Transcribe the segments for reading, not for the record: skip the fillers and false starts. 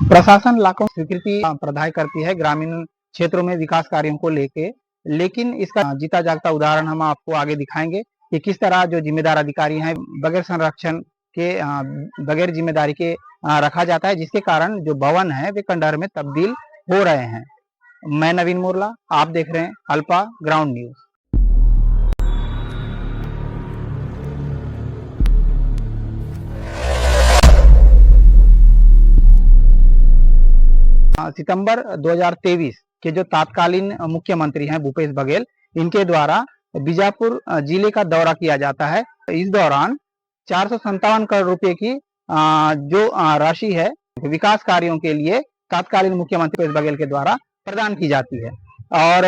प्रशासन लाखों स्वीकृति प्रदान करती है ग्रामीण क्षेत्रों में विकास कार्यों को लेके, लेकिन इसका जीता जागता उदाहरण हम आपको आगे दिखाएंगे कि किस तरह जो जिम्मेदार अधिकारी हैं बगैर संरक्षण के बगैर जिम्मेदारी के रखा जाता है, जिसके कारण जो भवन है वे खंडहर में तब्दील हो रहे हैं। मैं नवीन मुरला, आप देख रहे हैं अल्पा ग्राउंड न्यूज। सितंबर 2023 के जो तत्कालीन मुख्यमंत्री हैं भूपेश बघेल, इनके द्वारा बीजापुर जिले का दौरा किया जाता है। इस दौरान 457 करोड़ रुपए की जो राशि है विकास कार्यों के लिए तत्कालीन मुख्यमंत्री भूपेश बघेल के द्वारा प्रदान की जाती है और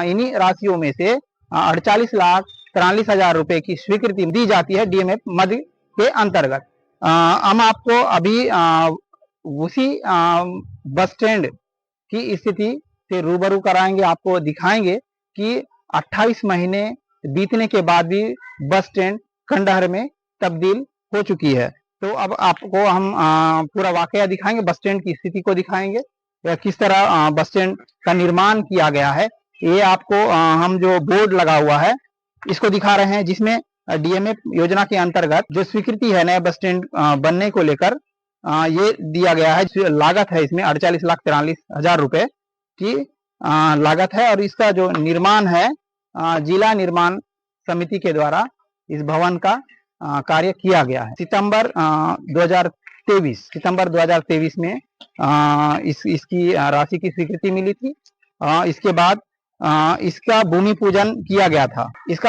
इन्हीं राशियों में से 48,43,000 रुपए की स्वीकृति दी जाती है डीएमएफ मध्य के अंतर्गत। हम आपको अभी उसी बस स्टैंड की स्थिति से रूबरू कराएंगे, आपको दिखाएंगे कि 28 महीने बीतने के बाद भी बस स्टैंड खंडहर में तब्दील हो चुकी है। तो अब आपको हम पूरा वाकया दिखाएंगे, बस स्टैंड की स्थिति को दिखाएंगे, किस तरह बस स्टैंड का निर्माण किया गया है। ये आपको हम जो बोर्ड लगा हुआ है इसको दिखा रहे हैं, जिसमें डीएमएफ योजना के अंतर्गत जो स्वीकृति है नया बस स्टैंड बनने को लेकर ये दिया गया है। लागत है इसमें 48,43,000 रुपए की लागत है और इसका जो निर्माण है जिला निर्माण समिति के द्वारा इस भवन का कार्य किया गया है। सितंबर 2023 में इसकी राशि की स्वीकृति मिली थी। इसके बाद इसका भूमि पूजन किया गया था। इस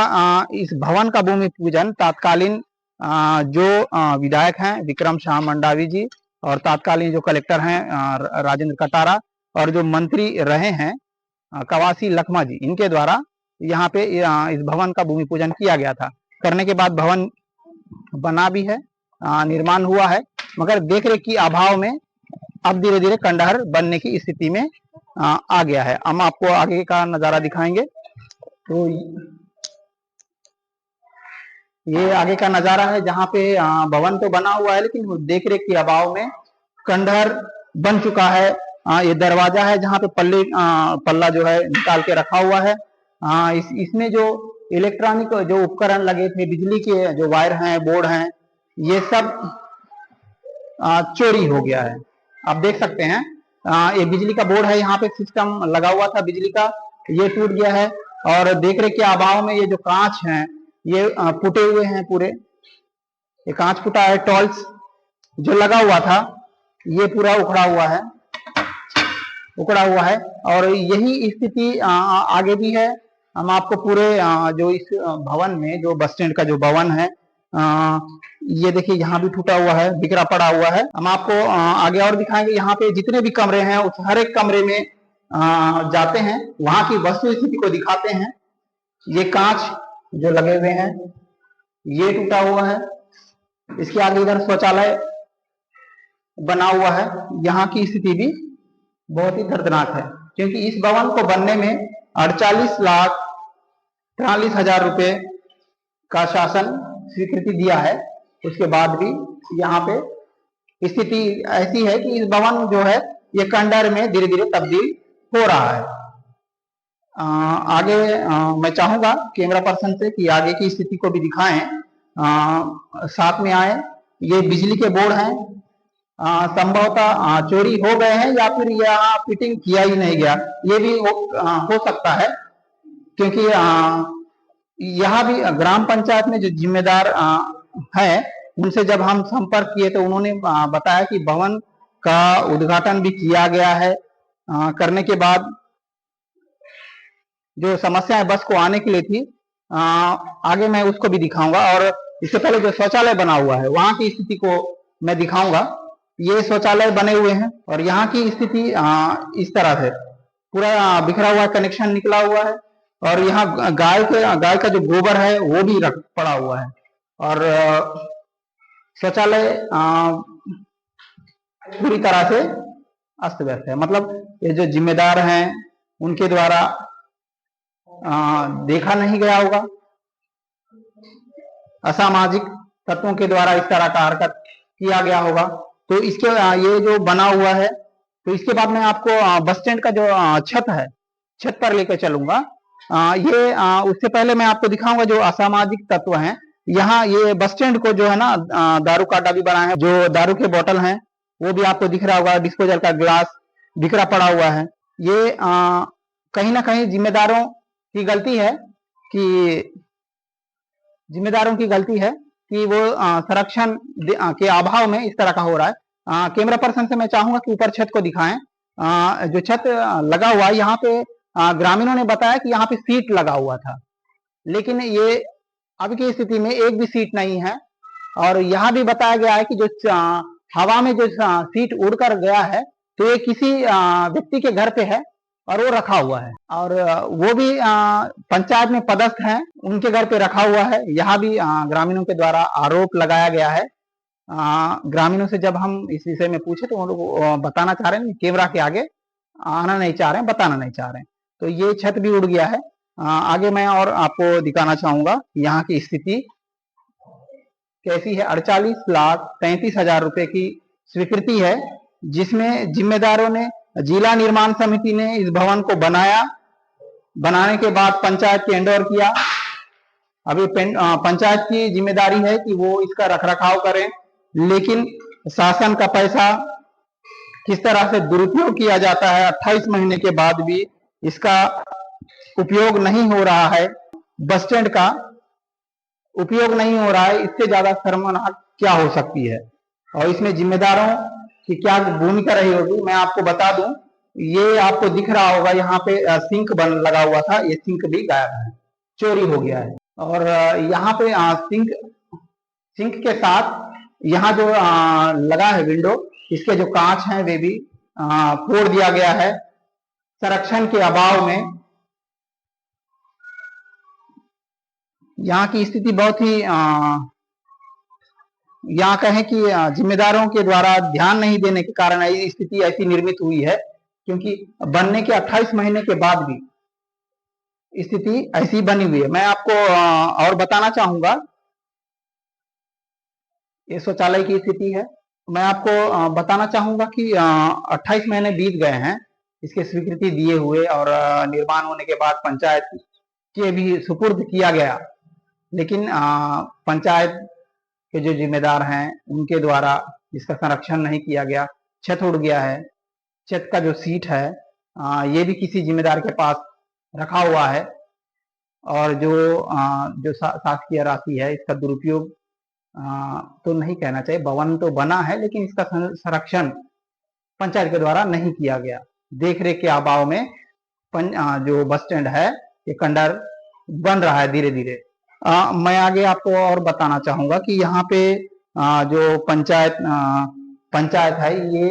भवन का भूमि पूजन तत्कालीन जो विधायक हैं विक्रम शाह मंडावी जी और तत्कालीन जो कलेक्टर हैं राजेंद्र कटारा और जो मंत्री रहे हैं कवासी लखमा जी, इनके द्वारा यहाँ पे इस भवन का भूमि पूजन किया गया था। करने के बाद भवन बना भी है, निर्माण हुआ है, मगर देखरेख की अभाव में अब धीरे धीरे खंडहर बनने की स्थिति में आ गया है। हम आपको आगे का नजारा दिखाएंगे। तो ये आगे का नजारा है जहाँ पे भवन तो बना हुआ है लेकिन देखरेख के अभाव में खंडहर बन चुका है। ये दरवाजा है जहाँ पे पल्ला जो है निकाल के रखा हुआ है। इसमें जो इलेक्ट्रॉनिक जो उपकरण लगे थे, बिजली के जो वायर हैं, बोर्ड हैं, ये सब चोरी हो गया है। आप देख सकते हैं ये बिजली का बोर्ड है, यहाँ पे सिस्टम लगा हुआ था बिजली का, ये टूट गया है और देखरेख के अभाव में ये जो कांच हैं ये फूटे हुए हैं पूरे। ये कांच फूटा है, टॉल्स जो लगा हुआ था ये पूरा उखड़ा हुआ है और यही स्थिति आगे भी है। हम आपको पूरे जो इस भवन में जो बस स्टैंड का जो भवन है ये देखिए यहाँ भी टूटा हुआ है, बिखरा पड़ा हुआ है। हम आपको आगे और दिखाएंगे। यहाँ पे जितने भी कमरे हैं उस हर एक कमरे में जाते हैं, वहां की वस्तु स्थिति को दिखाते हैं। ये कांच जो लगे हुए हैं ये टूटा हुआ है। इसके आगे इधर शौचालय बना हुआ है, यहाँ की स्थिति भी बहुत ही दर्दनाक है क्योंकि इस भवन को बनने में 48,43,000 रुपए का शासन स्वीकृति दिया है। उसके बाद भी यहाँ पे स्थिति ऐसी है कि इस भवन जो है ये खंडहर में धीरे धीरे तब्दील हो रहा है। आगे मैं चाहूंगा कैमरा पर्सन से कि आगे की स्थिति को भी दिखाएं, साथ में आए। ये बिजली के बोर्ड हैं, संभवतः चोरी हो गए हैं या फिर यहाँ फिटिंग किया ही नहीं गया, ये भी हो सकता है क्योंकि यहाँ भी ग्राम पंचायत में जो जिम्मेदार है उनसे जब हम संपर्क किए तो उन्होंने बताया कि भवन का उद्घाटन भी किया गया है। करने के बाद जो समस्याएं बस को आने के लिए थी आगे मैं उसको भी दिखाऊंगा और इससे पहले जो शौचालय बना हुआ है वहां की स्थिति को मैं दिखाऊंगा। ये शौचालय बने हुए हैं और यहाँ की स्थिति इस तरह से पूरा बिखरा हुआ कनेक्शन निकला हुआ है और यहाँ गाय का जो गोबर है वो भी रख पड़ा हुआ है और शौचालय पूरी तरह से अस्त व्यस्त है। मतलब ये जो जिम्मेदार हैं उनके द्वारा देखा नहीं गया होगा, असामाजिक तत्वों के द्वारा इस तरह का हरकत किया गया होगा। तो इसके ये जो बना हुआ है तो इसके बाद मैं आपको बस स्टैंड का जो छत है, छत पर लेकर चलूंगा। ये उससे पहले मैं आपको दिखाऊंगा जो असामाजिक तत्व हैं। यहाँ ये बस स्टैंड को जो है ना दारू का अड्डा भी बनाया है। जो दारू के बोतल हैं वो भी आपको दिख रहा होगा, डिस्पोजल का ग्लास बिखरा पड़ा हुआ है। ये कहीं ना कहीं जिम्मेदारों की गलती है कि वो संरक्षण के अभाव में इस तरह का हो रहा है। कैमरा पर्सन से मैं चाहूंगा कि ऊपर छत को दिखाएं। जो छत लगा हुआ है यहाँ पे, ग्रामीणों ने बताया कि यहाँ पे सीट लगा हुआ था, लेकिन ये अब की स्थिति में एक भी सीट नहीं है। और यहाँ भी बताया गया है कि जो हवा में जो सीट उड़कर गया है तो ये किसी व्यक्ति के घर पे है और वो रखा हुआ है, और वो भी पंचायत में पदस्थ हैं, उनके घर पे रखा हुआ है। यहाँ भी ग्रामीणों के द्वारा आरोप लगाया गया है। ग्रामीणों से जब हम इस विषय में पूछे तो वो लोग बताना चाह रहे हैं, कैमरा के आगे आना नहीं चाह रहे हैं, बताना नहीं चाह रहे हैं। तो ये छत भी उड़ गया है। आगे मैं और आपको दिखाना चाहूंगा यहाँ की स्थिति कैसी है। 48,33,000 रुपए की स्वीकृति है, जिसमें जिम्मेदारों ने, जिला निर्माण समिति ने इस भवन को बनाया, बनाने के बाद पंचायत के हैंड ओवर किया। अभी पंचायत की जिम्मेदारी है कि वो इसका रखरखाव करें, लेकिन शासन का पैसा किस तरह से दुरुपयोग किया जाता है, 28 महीने के बाद भी इसका उपयोग नहीं हो रहा है, बस स्टैंड का उपयोग नहीं हो रहा है। इससे ज्यादा शर्मनाक क्या हो सकती है, और इसमें जिम्मेदारों की क्या भूमिका रही होगी, मैं आपको बता दूं। ये आपको दिख रहा होगा यहाँ पे सिंक बन लगा हुआ था, ये सिंक भी गायब है, चोरी हो गया है। और यहाँ पे सिंक के साथ यहाँ जो लगा है विंडो, इसके जो कांच हैं वे भी फोड़ दिया गया है संरक्षण के अभाव में। यहाँ की स्थिति बहुत ही यहाँ कहें कि जिम्मेदारों के द्वारा ध्यान नहीं देने के कारण स्थिति ऐसी निर्मित हुई है, क्योंकि बनने के 28 महीने के बाद भी स्थिति ऐसी बनी हुई है। मैं आपको और बताना चाहूंगा, ये शौचालय की स्थिति है। मैं आपको बताना चाहूंगा कि 28 महीने बीत गए हैं इसके स्वीकृति दिए हुए, और निर्माण होने के बाद पंचायत के भी सुपुर्द किया गया, लेकिन पंचायत के जो जिम्मेदार हैं उनके द्वारा इसका संरक्षण नहीं किया गया। छत उड़ गया है, छत का जो सीट है ये भी किसी जिम्मेदार के पास रखा हुआ है, और जो शासकीय राशि है इसका दुरुपयोग तो नहीं कहना चाहिए। भवन तो बना है, लेकिन इसका संरक्षण पंचायत के द्वारा नहीं किया गया। देखरेख के अभाव में जो बस स्टैंड है ये खंडर बन रहा है धीरे धीरे। मैं आगे आपको और बताना चाहूंगा कि यहाँ पे जो पंचायत है ये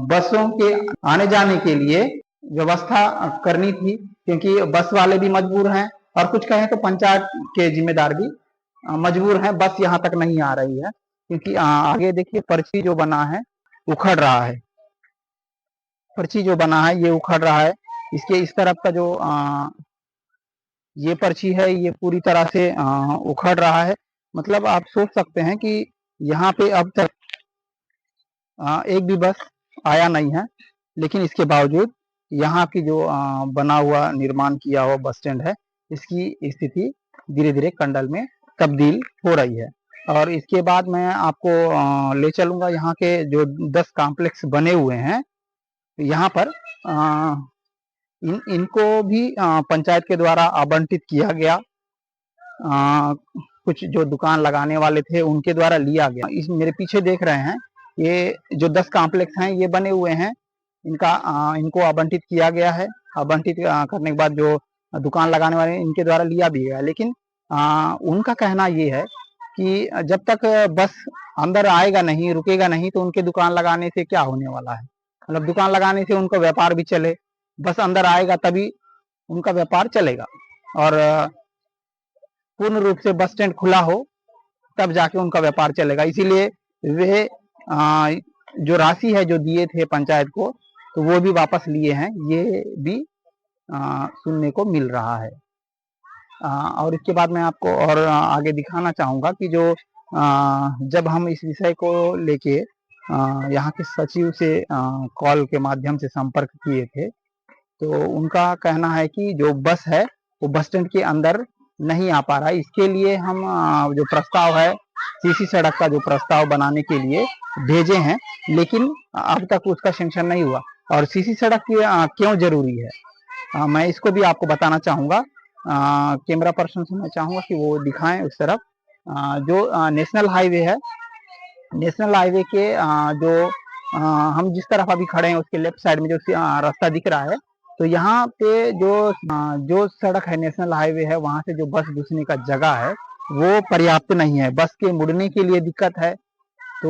बसों के आने जाने के लिए व्यवस्था करनी थी, क्योंकि बस वाले भी मजबूर हैं, और कुछ कहें तो पंचायत के जिम्मेदार भी मजबूर हैं। बस यहाँ तक नहीं आ रही है, क्योंकि आगे देखिए पर्ची जो बना है उखड़ रहा है, पर्ची जो बना है ये उखड़ रहा है। इसके इस तरफ का जो ये पर्ची है ये पूरी तरह से उखड़ रहा है। मतलब आप सोच सकते हैं कि यहाँ पे अब तक एक भी बस आया नहीं है, लेकिन इसके बावजूद यहाँ की जो बना हुआ निर्माण किया हुआ बस स्टैंड है इसकी स्थिति धीरे धीरे कंडल में तब्दील हो रही है। और इसके बाद मैं आपको ले चलूंगा यहाँ के जो 10 कॉम्प्लेक्स बने हुए हैं, यहाँ पर इनको भी पंचायत के द्वारा आवंटित किया गया। कुछ जो दुकान लगाने वाले थे उनके द्वारा लिया गया। इस मेरे पीछे देख रहे हैं ये जो 10 कॉम्प्लेक्स हैं ये बने हुए हैं, इनको आवंटित किया गया है। आवंटित करने के बाद जो दुकान लगाने वाले इनके द्वारा लिया भी गया, लेकिन उनका कहना ये है कि जब तक बस अंदर आएगा नहीं, रुकेगा नहीं, तो उनके दुकान लगाने से क्या होने वाला है। मतलब दुकान लगाने से उनका व्यापार भी चले, बस अंदर आएगा तभी उनका व्यापार चलेगा, और पूर्ण रूप से बस स्टैंड खुला हो तब जाके उनका व्यापार चलेगा। इसीलिए वे जो राशि है जो दिए थे पंचायत को, तो वो भी वापस लिए हैं, ये भी सुनने को मिल रहा है। और इसके बाद मैं आपको और आगे दिखाना चाहूंगा कि जो जब हम इस विषय को लेके यहाँ के सचिव से कॉल के माध्यम से संपर्क किए थे, तो उनका कहना है कि जो बस है वो बस स्टैंड के अंदर नहीं आ पा रहा है। इसके लिए हम जो प्रस्ताव है सीसी सड़क का जो प्रस्ताव बनाने के लिए भेजे हैं, लेकिन अब तक उसका सैंक्शन नहीं हुआ। और सीसी सड़क क्यों जरूरी है, मैं इसको भी आपको बताना चाहूँगा। कैमरा पर्सन से मैं चाहूँगा कि वो दिखाएं उस तरफ। जो नेशनल हाईवे है, नेशनल हाईवे के जो हम जिस तरफ अभी खड़े हैं उसके लेफ्ट साइड में जो रास्ता दिख रहा है, तो यहाँ पे जो सड़क है, नेशनल हाईवे है, वहाँ से जो बस घुसने का जगह है वो पर्याप्त नहीं है। बस के मुड़ने के लिए दिक्कत है, तो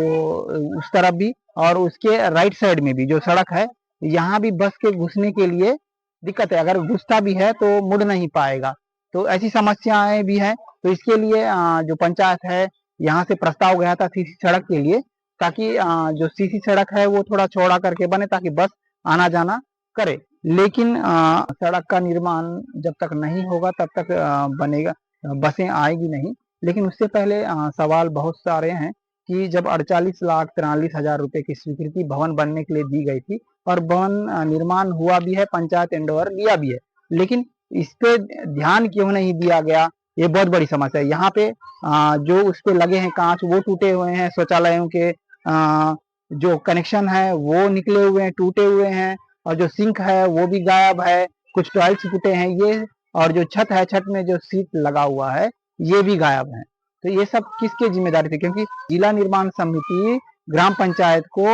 उस तरफ भी और उसके राइट साइड में भी जो सड़क है, यहाँ भी बस के घुसने के लिए दिक्कत है। अगर घुसता भी है तो मुड़ नहीं पाएगा, तो ऐसी समस्याएं भी हैं। तो इसके लिए जो पंचायत है, यहाँ से प्रस्ताव गया था सीसी सड़क के लिए, ताकि जो सीसी सड़क है वो थोड़ा चौड़ा करके बने ताकि बस आना जाना करे। लेकिन सड़क का निर्माण जब तक नहीं होगा तब तक बनेगा, बसें आएगी नहीं। लेकिन उससे पहले सवाल बहुत सारे हैं कि जब 48,43,000 रुपए की स्वीकृति भवन बनने के लिए दी गई थी और भवन निर्माण हुआ भी है, पंचायत एंडोवर लिया भी है, लेकिन इस पे ध्यान क्यों नहीं दिया गया, ये बहुत बड़ी समस्या है। यहाँ पे जो उस पे लगे हैं कांच वो टूटे हुए हैं, शौचालयों के जो कनेक्शन है वो निकले हुए हैं, टूटे हुए हैं, और जो सिंक है वो भी गायब है, कुछ टाइल्स टूटे हैं ये, और जो छत है, छत में जो सीट लगा हुआ है ये भी गायब है। तो ये सब किसके जिम्मेदारी थी, क्योंकि जिला निर्माण समिति ग्राम पंचायत को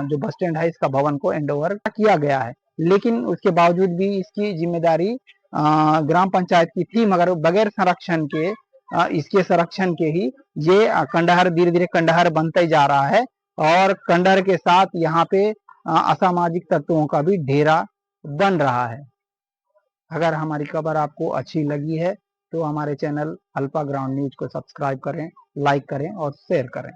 जो बस स्टैंड है इसका भवन को हैंडओवर किया गया है, लेकिन उसके बावजूद भी इसकी जिम्मेदारी ग्राम पंचायत की थी, मगर बगैर संरक्षण के इसके संरक्षण के ही ये खंडहर धीरे धीरे खंडहर बनते जा रहा है, और खंडहर के साथ यहाँ पे असामाजिक तत्वों का भी डेरा बन रहा है। अगर हमारी खबर आपको अच्छी लगी है तो हमारे चैनल अल्फा ग्राउंड न्यूज को सब्सक्राइब करें, लाइक करें और शेयर करें।